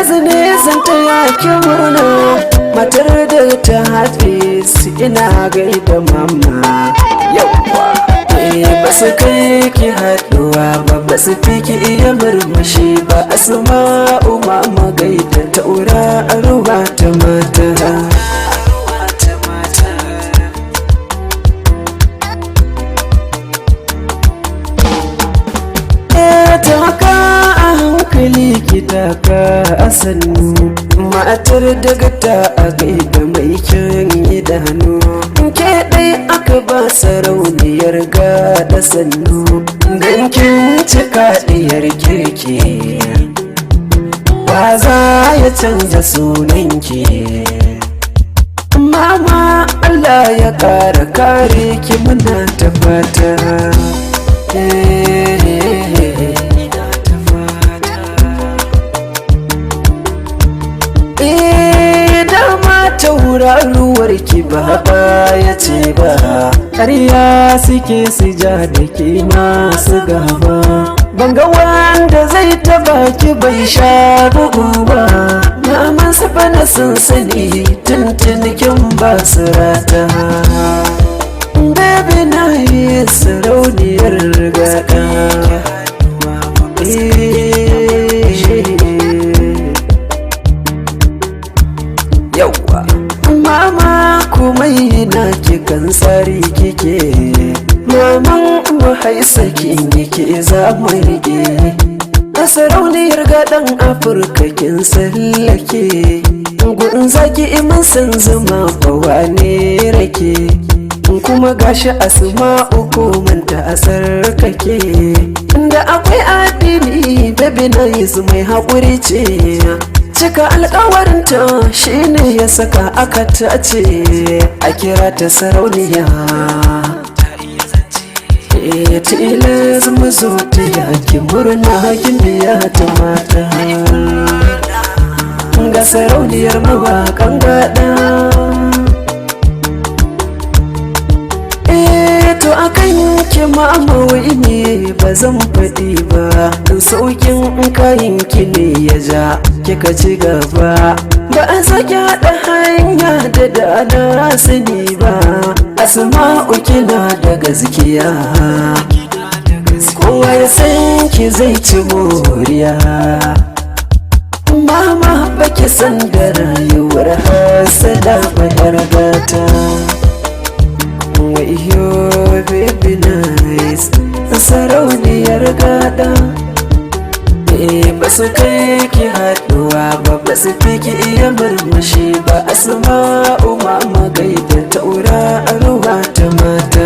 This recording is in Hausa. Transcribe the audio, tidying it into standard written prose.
izini zan taya ki murna matar da ta haife su ina gaida mama. Yawwa ba su kai ki haɗuwa ba su fi ki iya murmushi ba. Asma'u mama gaida ta ura a ruwa ta mata. Taka a hankali ki taka a sannu matar daga ta a gaida mai kyan idanu. Ke ɗai aka ba sarauniyar gada sannu gankin cika ɗiyar kirki. Ba za ya canza sunanki mama, Allah ya ƙara kare ki muna ta fata. Tauraruwar ki ba ya ce ba ƙarya suke su ja da ke masu gaba. Banga wanda zai taba ki bai sha bugu ba. Maman su bana sun sani tuntunikin ba su rata. Baby na yi sarauniyar gada. Yawwa mama komai na kikan tsari kike. Maman mahaisakin yake za mu rike. A sarauniyar gadan Afirka kin sallake. Gudun zaki iman san zuma bawa ne rake. Kuma gashi Asma'u ko manta a sarkake. Da akwai addini baby na yi mai haƙuri ce. Cika alkawarinta shine ya saka aka tace a kira ta sarauniya. Tilas mu zo ta yaki murna gimbiya ta mata. Ga sarauniyar mawaƙan gada. To akan ki mama wai ne ba zan faɗi ba. Saukin kayan ki ne ya ja kika ci gaba. Ba a sake haɗa hanya da dana sani ba. Asma'u kina da gaskiya. Kowa ya san ki zai ci moriya. Mama baki san da rayuwar hasada ba gata. Wayo baby nice sarauniyar gada. Ba su kai ki haɗuwa ba su fi ki iya murmushi ba. Asma'u mama gaida ta ura a ruwa ta mata.